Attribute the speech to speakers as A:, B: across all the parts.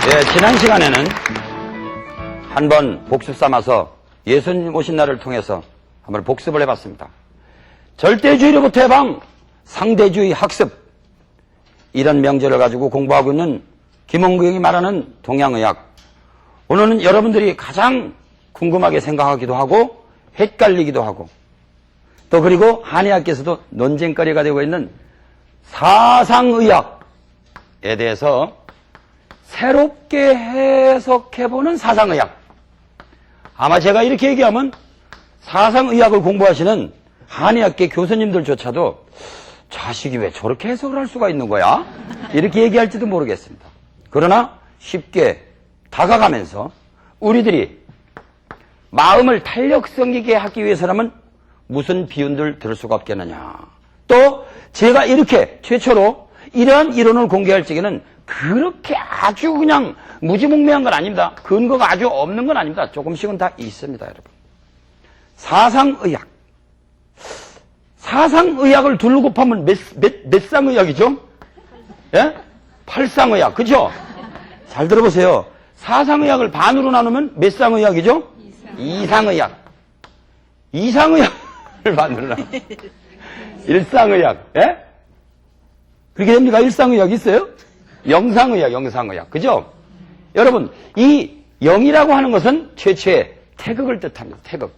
A: 지난 시간에는 한번 복습 삼아서 예수님 오신 날을 통해서 한번 복습을 해봤습니다. 절대주의로부터 해방, 상대주의 학습, 이런 명제를 가지고 공부하고 있는 김홍국이 말하는 동양의학. 오늘은 여러분들이 가장 궁금하게 생각하기도 하고 헷갈리기도 하고 또 그리고 한의학계에서도 논쟁거리가 되고 있는 사상의학에 대해서 새롭게 해석해보는 사상의학. 아마 제가 이렇게 얘기하면 사상의학을 공부하시는 한의학계 교수님들조차도 자식이 왜 저렇게 해석을 할 수가 있는 거야? 이렇게 얘기할지도 모르겠습니다. 그러나 쉽게 다가가면서 우리들이 마음을 탄력성 있게 하기 위해서라면 무슨 비윤들 들을 수가 없겠느냐. 또 제가 이렇게 최초로 이러한 이론을 공개할 적에는 그렇게 아주 그냥 무지몽매한 건 아닙니다. 근거가 아주 없는 건 아닙니다. 조금씩은 다 있습니다, 여러분. 사상의학. 사상의학을 둘로 곱하면 몇 쌍의학이죠? 예? 팔쌍의학. 그죠? 잘 들어보세요. 사상의학을 반으로 나누면 몇 쌍의학이죠? 이상의학. 이상의학을 반으로 나누면 일상의학. 예? 그렇게 됩니까? 일상의학 있어요? 영상의학. 그죠? 여러분, 이 영이라고 하는 것은 최초의 태극을 뜻합니다. 태극.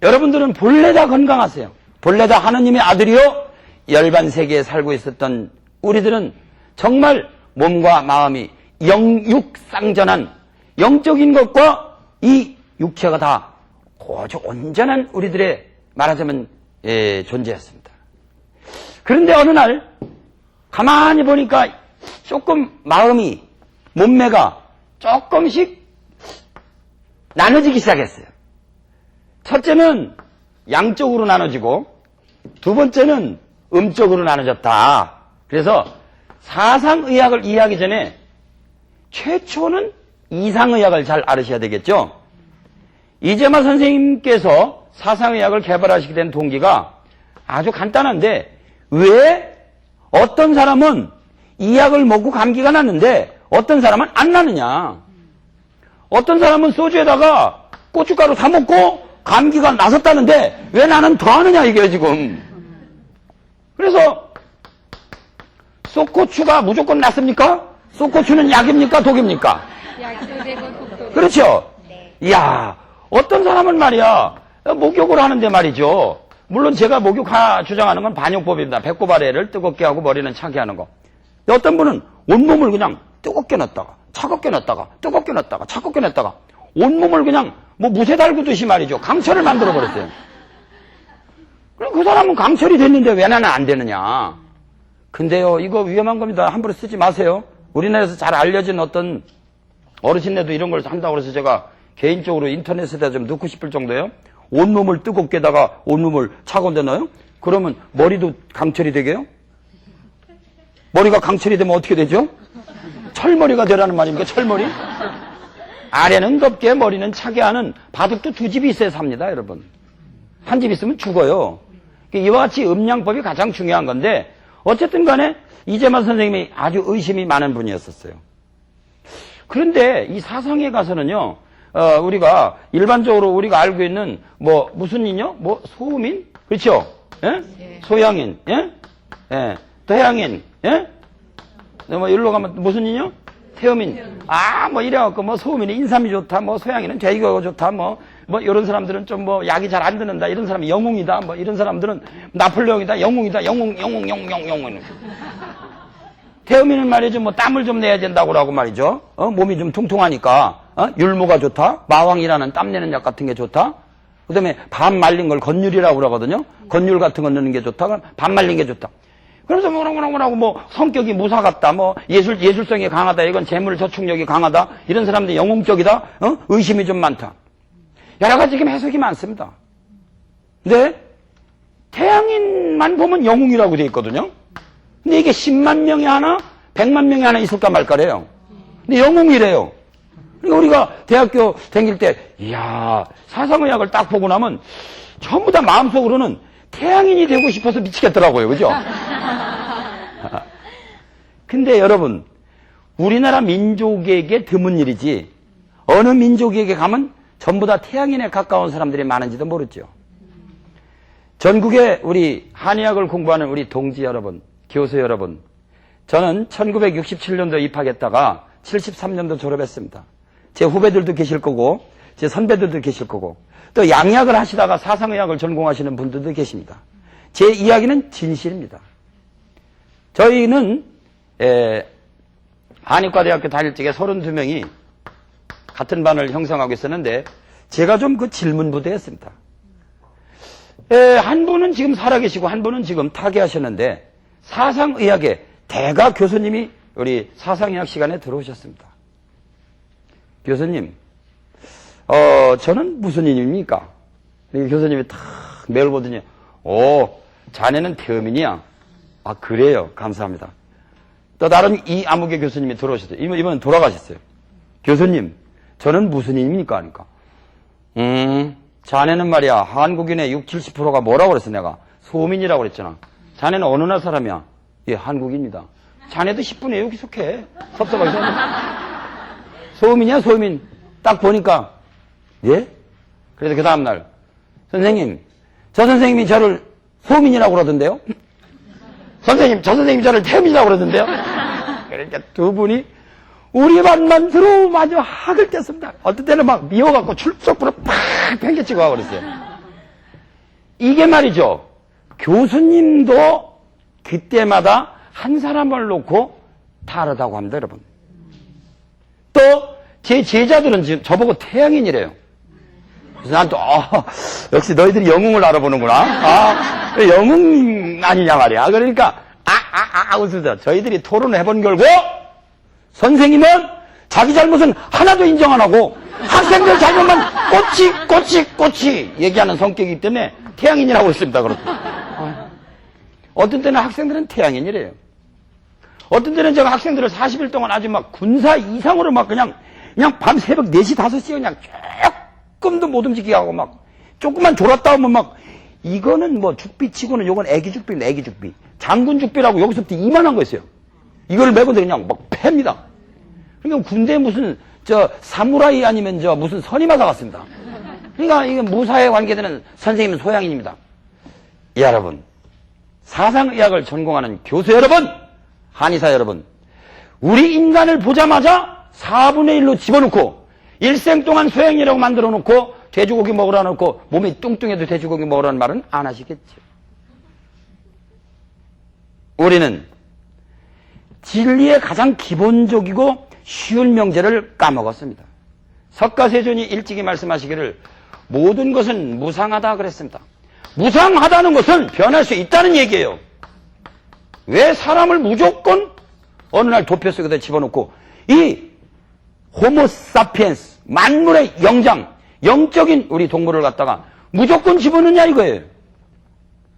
A: 여러분들은 본래 다 건강하세요. 본래 다 하느님의 아들이요. 열반세계에 살고 있었던 우리들은 정말 몸과 마음이 영육상전한 영적인 것과 이 육체가 다 아주 온전한 우리들의 말하자면 존재였습니다. 그런데 어느 날 가만히 보니까 조금 마음이 몸매가 조금씩 나눠지기 시작했어요. 첫째는 양쪽으로 나눠지고 두 번째는 음쪽으로 나눠졌다. 그래서 사상의학을 이해하기 전에 최초는 이상의학을 잘 알으셔야 되겠죠. 이재마 선생님께서 사상의학을 개발하시게 된 동기가 아주 간단한데 왜 어떤 사람은 이 약을 먹고 감기가 났는데 어떤 사람은 안 나느냐. 어떤 사람은 소주에다가 고춧가루 다 먹고 감기가 나섰다는데 왜 나는 더 하느냐 이게 지금. 그래서 쏙고추가 무조건 낫습니까? 쏙고추는 약입니까? 독입니까? 그렇죠? 이야, 어떤 사람은 말이야 목욕을 하는데 말이죠. 물론 제가 목욕 주장하는 건 반용법입니다. 배꼽 아래를 뜨겁게 하고 머리는 차게 하는 거. 어떤 분은 온몸을 그냥 뜨겁게 놨다가 차갑게 놨다가 뜨겁게 놨다가 차갑게 놨다가 온몸을 그냥 뭐 무쇠 달구듯이 말이죠. 강철을 만들어 버렸어요. 그럼 그 사람은 강철이 됐는데 왜 나는 안 되느냐. 근데요, 이거 위험한 겁니다. 함부로 쓰지 마세요. 우리나라에서 잘 알려진 어떤 어르신네도 이런 걸 한다고 해서 제가 개인적으로 인터넷에다 좀 넣고 싶을 정도예요. 온몸을 뜨겁게다가 온몸을 차가운 데 넣어요? 그러면 머리도 강철이 되게요? 머리가 강철이 되면 어떻게 되죠? 철머리가 되라는 말입니까? 철머리? 아래는 덥게 머리는 차게 하는 바둑도 두 집이 있어야 삽니다, 여러분. 한 집 있으면 죽어요. 이와 같이 음양법이 가장 중요한 건데 어쨌든 간에 이재만 선생님이 아주 의심이 많은 분이었었어요. 그런데 이 사상에 가서는요, 우리가 일반적으로 우리가 알고 있는 뭐 무슨 인요? 뭐 소음인? 그렇죠? 예? 네. 소양인, 예? 예. 더양인, 예? 뭐 일로 가면 무슨 인요? 태음인. 아, 뭐 이래갖고 뭐 소음인이 인삼이 좋다, 뭐 소양인은 돼지고기가 좋다, 뭐 이런 사람들은 좀 뭐 약이 잘 안 드는다, 이런 사람이 영웅이다, 뭐 이런 사람들은 나폴레옹이다, 영웅이다, 영웅. 태음인은 말이죠, 뭐 땀을 좀 내야 된다고 하고 말이죠. 몸이 좀 퉁퉁하니까, 율무가 좋다, 마왕이라는 땀 내는 약 같은 게 좋다. 그 다음에 반 말린 걸 건율이라고 그러거든요. 건율 같은 거 넣는 게 좋다, 그럼 반 말린 게 좋다. 그래서 뭐라고 뭐 성격이 무사 같다, 뭐 예술성이 강하다, 이건 재물 저축력이 강하다, 이런 사람들이 영웅적이다, 의심이 좀 많다. 여러 가지 지금 해석이 많습니다. 근데 태양인만 보면 영웅이라고 돼 있거든요. 근데 이게 10만 명에 하나, 100만 명에 하나 있을까 말까래요. 근데 영웅이래요. 그러니까 우리가 대학교 다닐 때, 이야, 사상의학을 딱 보고 나면 전부 다 마음속으로는 태양인이 되고 싶어서 미치겠더라고요. 그죠? 근데 여러분, 우리나라 민족에게 드문 일이지 어느 민족에게 가면 전부 다 태양인에 가까운 사람들이 많은지도 모르죠. 전국에 우리 한의학을 공부하는 우리 동지 여러분, 교수 여러분, 저는 1967년도 입학했다가 73년도 졸업했습니다. 제 후배들도 계실 거고 제 선배들도 계실 거고 또 양약을 하시다가 사상의학을 전공하시는 분들도 계십니다. 제 이야기는 진실입니다. 저희는 한의과대학교 다닐 적에 32명이 같은 반을 형성하고 있었는데 제가 좀 그 질문부대였습니다. 한 분은 지금 살아계시고 한 분은 지금 타계하셨는데 사상의학의 대가 교수님이 우리 사상의학 시간에 들어오셨습니다. 교수님, 저는 무슨 인입니까? 교수님이 탁 매를 보더니, 자네는 태음인이야. 아, 그래요. 감사합니다. 또 다른 이 아무개 교수님이 들어오셨어요. 이번엔 돌아가셨어요. 교수님, 저는 무슨 인입니까? 하니까. 자네는 말이야, 한국인의 60, 70%가 뭐라고 그랬어, 내가? 소민이라고 그랬잖아. 자네는 어느 나라 사람이야? 예, 한국입니다. 자네도 10분의 6이 속해. 섭섭하게 생겼네. 소민이야, 소민. 딱 보니까, 예? 그래서 그 다음날, 선생님, 저 선생님이 저를 소민이라고 그러던데요? 선생님, 저 선생님이 저를 태민이라고 그러던데요? 그러니까 두 분이 우리 반만 들어오면 아주 학을 뗐습니다. 어떤 때는 막 미워갖고 출석부로 팍 팽개치고 하고 그랬어요. 이게 말이죠. 교수님도 그때마다 한 사람을 놓고 다르다고 합니다, 여러분. 또 제 제자들은 지금 저보고 태양인이래요. 그래서 난 또 역시 너희들이 영웅을 알아보는구나. 영웅 아니냐 말이야. 그러니까 웃으죠. 저희들이 토론을 해본 결과 선생님은 자기 잘못은 하나도 인정 안 하고 학생들 잘못만 꼬치 얘기하는 성격이기 때문에 태양인이라고 했습니다. 그렇다. 어떤 때는 학생들은 태양인이래요. 어떤 때는 제가 학생들을 40일 동안 아주 막 군사 이상으로 막 그냥 밤 새벽 4시, 5시에 그냥 조금도 못 움직이게 하고 막 조금만 졸았다 오면 막 이거는 뭐 죽비치고는 요건 애기 죽비입니다. 애기 죽비. 장군 죽비라고 여기서부터 이만한 거 있어요. 이걸 메고 그냥 막 팹니다. 그러니까 군대에 무슨 사무라이 아니면 무슨 선임하다 같습니다. 그러니까 이게 무사에 관계되는 선생님은 소양인입니다. 여러분, 사상의학을 전공하는 교수 여러분, 한의사 여러분, 우리 인간을 보자마자 4분의 1로 집어넣고 일생 동안 소양이라고 만들어 놓고 돼지고기 먹으라 놓고 몸이 뚱뚱해도 돼지고기 먹으라는 말은 안 하시겠죠. 우리는 진리의 가장 기본적이고 쉬운 명제를 까먹었습니다. 석가세존이 일찍이 말씀하시기를 모든 것은 무상하다 그랬습니다. 무상하다는 것은 변할 수 있다는 얘기예요. 왜 사람을 무조건 어느 날 도표 속에다 집어넣고 이 호모사피엔스 만물의 영장 영적인 우리 동물을 갖다가 무조건 집어넣냐 이거예요.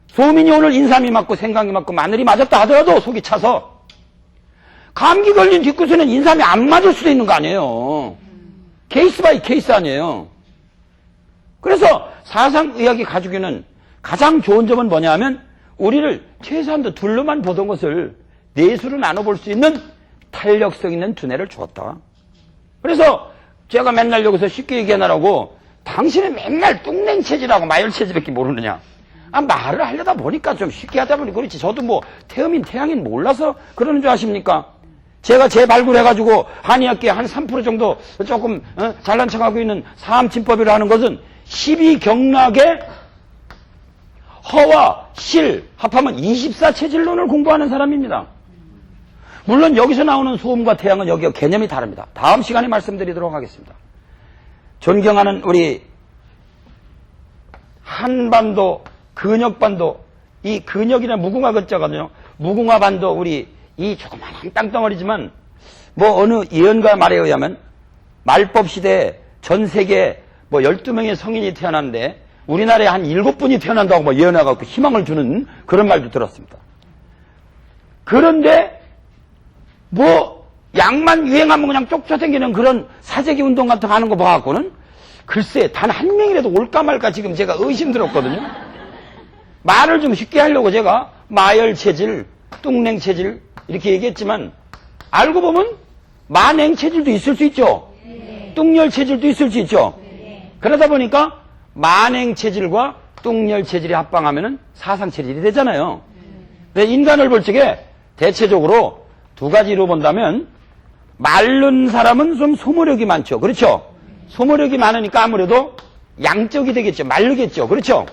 A: 소민이 오늘 인삼이 맞고 생강이 맞고 마늘이 맞았다 하더라도 속이 차서 감기 걸린 뒤끝에는 인삼이 안 맞을 수도 있는 거 아니에요. 케이스 바이 케이스 아니에요. 그래서 사상의학이 가지고 있는 가장 좋은 점은 뭐냐 하면 우리를 최소한도 둘로만 보던 것을 넷으로 나눠볼 수 있는 탄력성 있는 두뇌를 주었다. 그래서 제가 맨날 여기서 쉽게 얘기하느라고 당신은 맨날 뚱냉체질하고 마열체질밖에 모르느냐. 말을 하려다 보니까 좀 쉽게 하다 보니 그렇지. 저도 뭐 태음인 태양인 몰라서 그러는 줄 아십니까? 제가 재발굴해가지고 한의학계 한 3% 정도 조금 잘난 척하고 있는 사암침법이라 하는 것은 12경락의 허와 실 합하면 24체질론을 공부하는 사람입니다. 물론 여기서 나오는 소음과 태양은 여기가 개념이 다릅니다. 다음 시간에 말씀드리도록 하겠습니다. 존경하는 우리 한반도, 근역반도, 이 근역이나 무궁화 근자거든요. 무궁화반도 우리 이 조그마한 땅덩어리지만 뭐 어느 예언가 말에 의하면 말법 시대에 전 세계에 뭐 12명의 성인이 태어났는데 우리나라에 한 7분이 태어난다고 뭐 예언해갖고 희망을 주는 그런 말도 들었습니다. 그런데 뭐 약만 유행하면 그냥 쪽쳐생기는 그런 사재기 운동 같은 거 하는 거 봐갖고는 글쎄 단 한 명이라도 올까 말까 지금 제가 의심들었거든요. 말을 좀 쉽게 하려고 제가 마열체질, 뚱냉체질 이렇게 얘기했지만 알고 보면 만행 체질도 있을 수 있죠. 뚱열 체질도 있을 수 있죠. 그러다 보니까 만행 체질과 뚱열 체질이 합방하면은 사상 체질이 되잖아요. 근데 인간을 볼 적에 대체적으로 두 가지로 본다면 마른 사람은 좀 소모력이 많죠. 그렇죠? 소모력이 많으니까 아무래도 양적이 되겠죠. 마르겠죠. 그렇죠?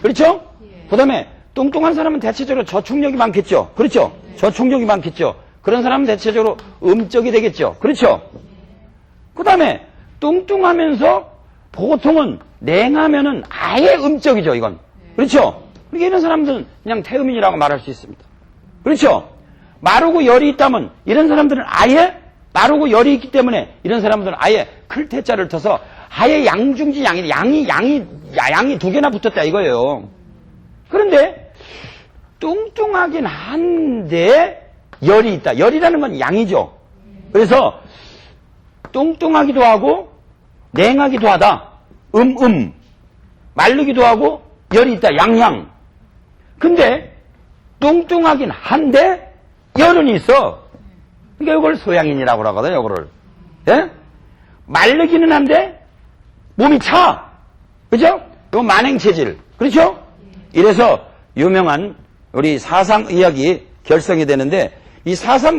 A: 그렇죠? 그 다음에 뚱뚱한 사람은 대체적으로 저촉력이 많겠죠. 그렇죠? 저촉력이 많겠죠. 그런 사람은 대체적으로 음적이 되겠죠. 그렇죠? 그 다음에 뚱뚱하면서 보통은 냉하면은 아예 음적이죠. 이건. 그렇죠? 그러니까 이런 사람들은 그냥 태음인이라고 말할 수 있습니다. 그렇죠? 마르고 열이 있다면 이런 사람들은 아예 마르고 열이 있기 때문에 이런 사람들은 아예 클태자를 터서 아예 양중지 양이 두 개나 붙었다 이거예요. 그런데 뚱뚱하긴 한데 열이 있다. 열이라는 건 양이죠. 그래서 뚱뚱하기도 하고 냉하기도 하다. 마르기도 하고 열이 있다. 양양. 근데 뚱뚱하긴 한데 열은 있어. 그러니까 이걸 소양인이라고 하거든요. 이거를. 예? 마르기는 한데 몸이 차. 그죠? 이건 만행체질. 그렇죠? 이래서 유명한 우리 사상의학이 결성이 되는데 이 사상